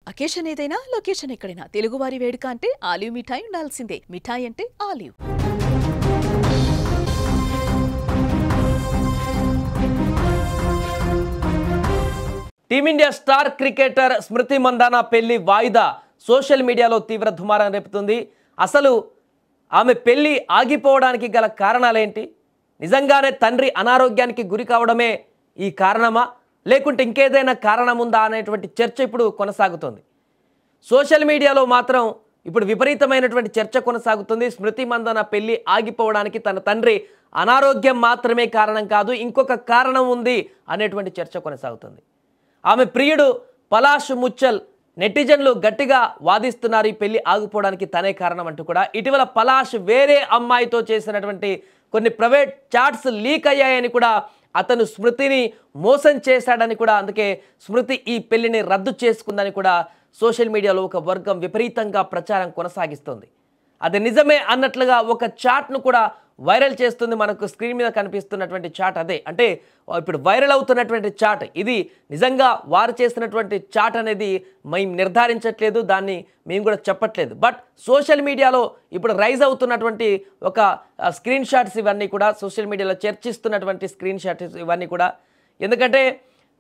Occasion ఏదైనా location ఎక్కడైనా తెలుగువారి వేడుక అంటే ఆలివ్ మిఠాయి ఉండాల్సిందే. మిఠాయి అంటే ఆలివ్. టీమిండియా స్టార్ క్రికెటర్ స్మృతి మందానా పెళ్లి వాయిదా సోషల్ మీడియాలో తీవ్ర దుమారం రేపుతుంది. అసలు ఆమె పెళ్లి ఆగిపోవడానికి గల కారణాలేంటి? నిజంగానే తండ్రి అనారోగ్యానికి గురి కావడమే ఈ కారణమా, లేకుంటే ఇంకేదైనా కారణం ఉందా అనేటువంటి చర్చ ఇప్పుడు కొనసాగుతుంది. సోషల్ మీడియాలో మాత్రం ఇప్పుడు విపరీతమైనటువంటి చర్చ కొనసాగుతుంది. స్మృతి మందానా పెళ్లి ఆగిపోవడానికి తన తండ్రి అనారోగ్యం మాత్రమే కారణం కాదు, ఇంకొక కారణం ఉంది అనేటువంటి చర్చ కొనసాగుతుంది. ఆమె ప్రియుడు పలాష్ ముచ్చల్ నెటిజన్లు గట్టిగా వాదిస్తున్నారు ఈ పెళ్లి ఆగిపోవడానికి తనే కారణం అంటూ కూడా. ఇటీవల పలాష్ వేరే అమ్మాయితో చేసినటువంటి కొన్ని ప్రైవేట్ చాట్స్ లీక్ అయ్యాయని కూడా, అతను స్మృతిని మోసం చేశాడని కూడా, అందుకే స్మృతి ఈ పెళ్లిని రద్దు చేసుకుందని కూడా సోషల్ మీడియాలో ఒక వర్గం విపరీతంగా ప్రచారం కొనసాగిస్తుంది. అది నిజమే అన్నట్లుగా ఒక చాట్ను కూడా వైరల్ చేస్తుంది. మనకు స్క్రీన్ మీద కనిపిస్తున్నటువంటి చాట్ అదే, అంటే ఇప్పుడు వైరల్ అవుతున్నటువంటి చాట్ ఇది నిజంగా వారు చేసినటువంటి చాట్ అనేది మేము నిర్ధారించట్లేదు, దాన్ని మేము కూడా చెప్పట్లేదు. బట్ సోషల్ మీడియాలో ఇప్పుడు రైజ్ అవుతున్నటువంటి ఒక స్క్రీన్ షాట్స్ ఇవన్నీ కూడా, సోషల్ మీడియాలో చర్చిస్తున్నటువంటి స్క్రీన్ షాట్స్ ఇవన్నీ కూడా, ఎందుకంటే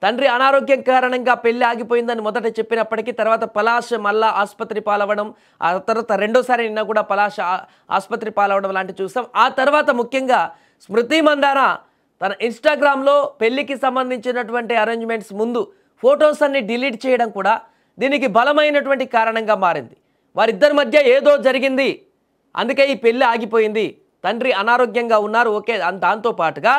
తండ్రి అనారోగ్యం కారణంగా పెళ్లి ఆగిపోయిందని మొదట చెప్పినప్పటికీ తర్వాత పలాష్ మళ్ళా ఆసుపత్రి పాలవడం, ఆ తర్వాత రెండోసారి నిన్న కూడా పలాష్ ఆసుపత్రి పాలవడం లాంటివి చూసాం. ఆ తర్వాత ముఖ్యంగా స్మృతి మందానా తన ఇన్స్టాగ్రామ్లో పెళ్లికి సంబంధించినటువంటి అరేంజ్మెంట్స్ ముందు ఫొటోస్ అన్ని డిలీట్ చేయడం కూడా దీనికి బలమైనటువంటి కారణంగా మారింది. వారిద్దరి మధ్య ఏదో జరిగింది, అందుకే ఈ పెళ్లి ఆగిపోయింది. తండ్రి అనారోగ్యంగా ఉన్నారు, ఓకే, దాంతో పాటుగా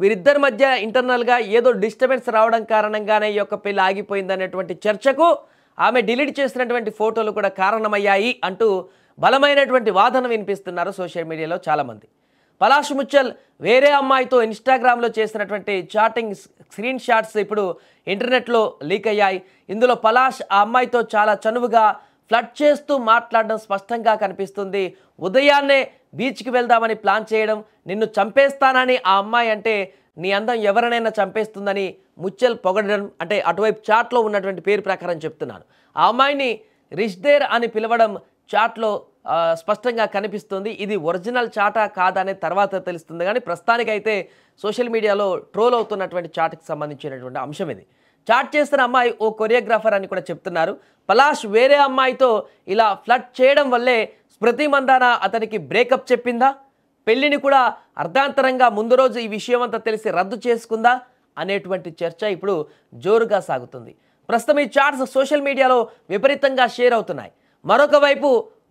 వీరిద్దరి మధ్య ఇంటర్నల్గా ఏదో డిస్టర్బెన్స్ రావడం కారణంగానే ఈ యొక్క పెళ్లి ఆగిపోయింది అనేటువంటి చర్చకు ఆమె డిలీట్ చేసినటువంటి ఫోటోలు కూడా కారణమయ్యాయి అంటూ బలమైనటువంటి వాదన వినిపిస్తున్నారు సోషల్ మీడియాలో చాలామంది. పలాష్ ముచ్చల్ వేరే అమ్మాయితో ఇన్స్టాగ్రామ్లో చేసినటువంటి చాటింగ్ స్క్రీన్ షాట్స్ ఇప్పుడు ఇంటర్నెట్లో లీక్ అయ్యాయి. ఇందులో పలాష్ ఆ అమ్మాయితో చాలా చనువుగా ఫ్లర్ట్ చేస్తూ మాట్లాడడం స్పష్టంగా కనిపిస్తుంది. ఉదయాన్నే బీచ్కి వెళ్దామని ప్లాన్ చేయడం, నిన్ను చంపేస్తానని ఆ అమ్మాయి అంటే నీ అందం ఎవరినైనా చంపేస్తుందని ముచ్చల్ పొగడడం, అంటే అటువైపు చాట్లో ఉన్నటువంటి పేరు ప్రకారం చెప్తున్నాను. ఆ అమ్మాయిని రిష్దేర్ అని పిలవడం చాట్లో స్పష్టంగా కనిపిస్తుంది. ఇది ఒరిజినల్ చాటా కాదా అనే తర్వాత తెలుస్తుంది, కానీ ప్రస్తుతానికైతే సోషల్ మీడియాలో ట్రోల్ అవుతున్నటువంటి చాట్కి సంబంధించినటువంటి అంశం ఇది. చాట్ చేస్తున్న అమ్మాయి ఓ కొరియోగ్రాఫర్ అని కూడా చెప్తున్నారు. పలాష్ వేరే అమ్మాయితో ఇలా ఫ్లర్ట్ చేయడం వల్లే స్మృతి మందానా అతనికి బ్రేకప్ చెప్పిందా, పెళ్లిని కూడా అర్ధాంతరంగా ముందు రోజు ఈ విషయం అంతా తెలిసి రద్దు చేసుకుందా అనేటువంటి చర్చ ఇప్పుడు జోరుగా సాగుతుంది. ప్రస్తుతం ఈ చాట్స్ సోషల్ మీడియాలో విపరీతంగా షేర్ అవుతున్నాయి.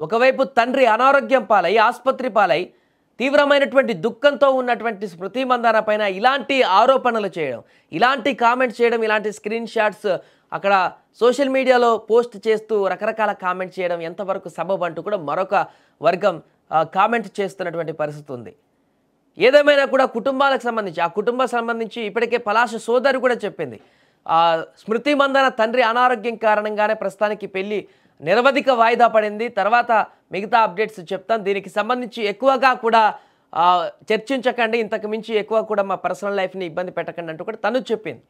ఒకవైపు తండ్రి అనారోగ్యం పాలై ఆసుపత్రి పాలై తీవ్రమైనటువంటి దుఃఖంతో ఉన్నటువంటి స్మృతి మందానా పైన ఇలాంటి ఆరోపణలు చేయడం, ఇలాంటి కామెంట్స్ చేయడం, ఇలాంటి స్క్రీన్ షాట్స్ అక్కడ సోషల్ మీడియాలో పోస్ట్ చేస్తూ రకరకాల కామెంట్స్ చేయడం ఎంతవరకు సబబ్ అంటూ కూడా మరొక వర్గం కామెంట్ చేస్తున్నటువంటి పరిస్థితి ఉంది. ఏదేమైనా కూడా కుటుంబాలకు సంబంధించి, ఆ కుటుంబం సంబంధించి ఇప్పటికే పలాష్ సోదరి కూడా చెప్పింది, స్మృతి మందానా తండ్రి అనారోగ్యం కారణంగానే ప్రస్తుతానికి పెళ్లి నిరవధిక వాయిదా పడింది, తర్వాత మిగతా అప్డేట్స్ చెప్తాను, దీనికి సంబంధించి ఎక్కువగా కూడా చర్చించకండి, ఇంతకు మించి ఎక్కువ కూడా మా పర్సనల్ లైఫ్ని ఇబ్బంది పెట్టకండి అంటూ కూడా తను చెప్పింది.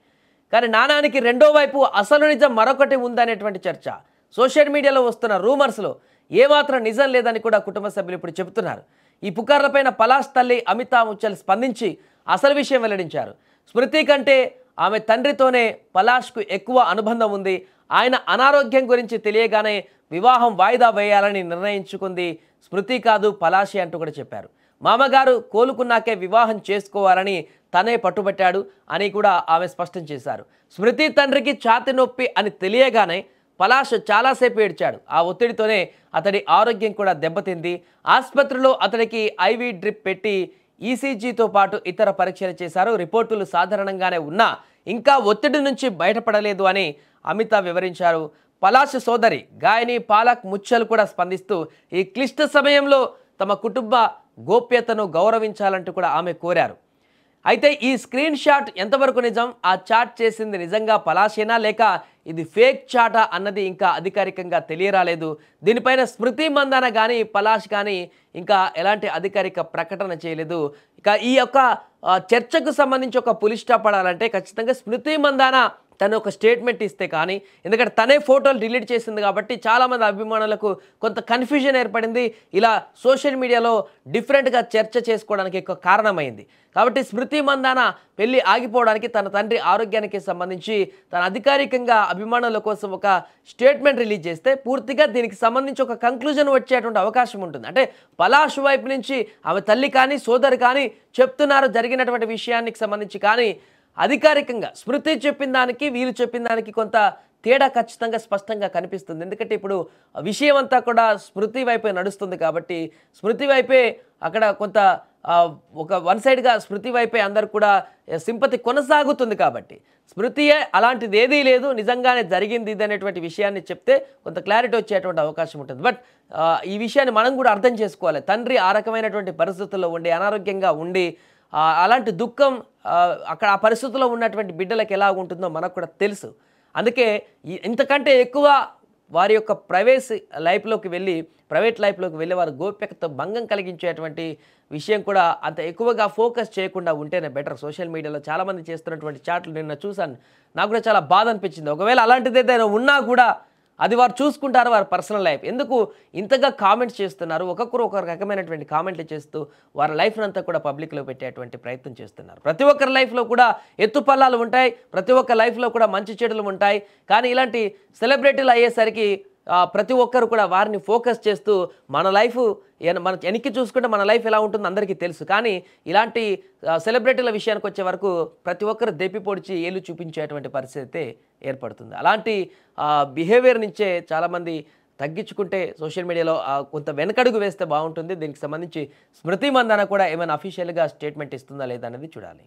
కానీ నానానికి రెండో వైపు అసలు నిజం మరొకటి ఉందనేటువంటి చర్చ సోషల్ మీడియాలో వస్తున్న రూమర్స్లో ఏమాత్రం నిజం లేదని కూడా కుటుంబ సభ్యులు ఇప్పుడు చెబుతున్నారు. ఈ పుకార్లపైన పలాష్ తల్లి అమితా ముచ్చల్ స్పందించి అసలు విషయం వెల్లడించారు. స్మృతి కంటే ఆమె తండ్రితోనే పలాష్కు ఎక్కువ అనుబంధం ఉంది. ఆయన అనారోగ్యం గురించి తెలియగానే వివాహం వాయిదా వేయాలని నిర్ణయించుకుంది స్మృతి కాదు పలాషే అంటూ కూడా చెప్పారు. మామగారు కోలుకున్నాకే వివాహం చేసుకోవాలని తనే పట్టుబట్టాడు అని కూడా ఆమె స్పష్టం చేశారు. స్మృతి తండ్రికి ఛాతి నొప్పి అని తెలియగానే పలాష్ చాలాసేపు ఏడ్చాడు. ఆ ఒత్తిడితోనే అతడి ఆరోగ్యం కూడా దెబ్బతింది. ఆసుపత్రిలో అతడికి ఐవీ డ్రిప్ పెట్టి ఈసీజీతో పాటు ఇతర పరీక్షలు చేశారు. రిపోర్టులు సాధారణంగానే ఉన్నా ఇంకా ఒత్తిడి నుంచి బయటపడలేదు అని అమిత వివరించారు. పలాష్ సోదరి గాయని పాలక్ ముచ్చల్ కూడా స్పందిస్తూ ఈ క్లిష్ట సమయంలో తమ కుటుంబ గోప్యతను గౌరవించాలంటూ కూడా ఆమె కోరారు. అయితే ఈ స్క్రీన్ షాట్ ఎంతవరకు నిజం, ఆ చాట్ చేసింది నిజంగా పలాషేనా లేక ఇది ఫేక్ చాటా అన్నది ఇంకా అధికారికంగా తెలియరాలేదు. దీనిపైన స్మృతి మందానా కానీ పలాష్ కానీ ఇంకా ఎలాంటి అధికారిక ప్రకటన చేయలేదు. ఇక ఈ యొక్క చర్చకు సంబంధించి ఒక పులి స్టాప్ పడాలంటే ఖచ్చితంగా స్మృతి మందానా తను ఒక స్టేట్మెంట్ ఇస్తే కానీ, ఎందుకంటే తనే ఫోటోలు డిలీట్ చేసింది కాబట్టి చాలామంది అభిమానులకు కొంత కన్ఫ్యూజన్ ఏర్పడింది. ఇలా సోషల్ మీడియాలో డిఫరెంట్గా చర్చ చేసుకోవడానికి ఎక్కువ కారణమైంది. కాబట్టి స్మృతి మందాన పెళ్లి ఆగిపోవడానికి తన తండ్రి ఆరోగ్యానికి సంబంధించి తన అధికారికంగా అభిమానుల కోసం ఒక స్టేట్మెంట్ రిలీజ్ చేస్తే పూర్తిగా దీనికి సంబంధించి ఒక కంక్లూజన్ వచ్చేటువంటి అవకాశం ఉంటుంది. అంటే పలాష్ వైపు నుంచి ఆమె తల్లి కానీ సోదరు కానీ చెప్తున్నారు జరిగినటువంటి విషయానికి సంబంధించి, కానీ అధికారికంగా స్మృతి చెప్పిన దానికి వీళ్ళు చెప్పిన దానికి కొంత తేడా ఖచ్చితంగా స్పష్టంగా కనిపిస్తుంది. ఎందుకంటే ఇప్పుడు విషయం అంతా కూడా స్మృతి వైపే నడుస్తుంది కాబట్టి స్మృతి వైపే అక్కడ కొంత ఒక వన్ సైడ్గా స్మృతి వైపే అందరు కూడా సింపతి కొనసాగుతుంది. కాబట్టి స్మృతియే అలాంటిది ఏదీ లేదు, నిజంగానే జరిగింది ఇది అనేటువంటి విషయాన్ని చెప్తే కొంత క్లారిటీ వచ్చేటువంటి అవకాశం ఉంటుంది. బట్ ఈ విషయాన్ని మనం కూడా అర్థం చేసుకోవాలి. తండ్రి ఆ రకమైనటువంటి పరిస్థితుల్లో ఉండి అనారోగ్యంగా ఉండి అలాంటి దుఃఖం అక్కడ ఆ పరిస్థితుల్లో ఉన్నటువంటి బిడ్డలకు ఎలా ఉంటుందో మనకు కూడా తెలుసు. అందుకే ఇంతకంటే ఎక్కువ వారి యొక్క ప్రైవేట్ లైఫ్లోకి వెళ్ళి వారి గోప్యతతో భంగం కలిగించేటువంటి విషయం కూడా అంత ఎక్కువగా ఫోకస్ చేయకుండా ఉంటేనే బెటర్. సోషల్ మీడియాలో చాలామంది చేస్తున్నటువంటి చాట్లు నిన్న చూశాను, నాకు కూడా చాలా బాధ అనిపించింది. ఒకవేళ అలాంటిది ఏదైనా ఉన్నా కూడా అది వారు చూసుకుంటారు, వారి పర్సనల్ లైఫ్. ఎందుకు ఇంతగా కామెంట్స్ చేస్తున్నారు, ఒక్కొక్కరు ఒక రకమైనటువంటి కామెంట్లు చేస్తూ వారి లైఫ్ని అంతా కూడా పబ్లిక్లో పెట్టేటువంటి ప్రయత్నం చేస్తున్నారు. ప్రతి ఒక్కరి లైఫ్లో కూడా ఎత్తుపల్లాలు ఉంటాయి, ప్రతి ఒక్క లైఫ్లో కూడా మంచి చెడులు ఉంటాయి. కానీ ఇలాంటి సెలబ్రిటీలు అయ్యేసరికి ప్రతి ఒక్కరు కూడా వారిని ఫోకస్ చేస్తూ మన లైఫ్ మన వెనక్కి చూసుకుంటే మన లైఫ్ ఎలా ఉంటుందో అందరికీ తెలుసు. కానీ ఇలాంటి సెలబ్రిటీల విషయానికి వచ్చే వరకు ప్రతి ఒక్కరు దెప్పి పొడిచి ఏళ్ళు చూపించేటువంటి పరిస్థితి ఏర్పడుతుంది. అలాంటి బిహేవియర్ నుంచే చాలామంది తగ్గించుకుంటే సోషల్ మీడియాలో కొంత వెనకడుగు వేస్తే బాగుంటుంది. దీనికి సంబంధించి స్మృతి మందాన కూడా ఏమైనా అఫీషియల్గా స్టేట్మెంట్ ఇస్తుందా లేదా అనేది చూడాలి.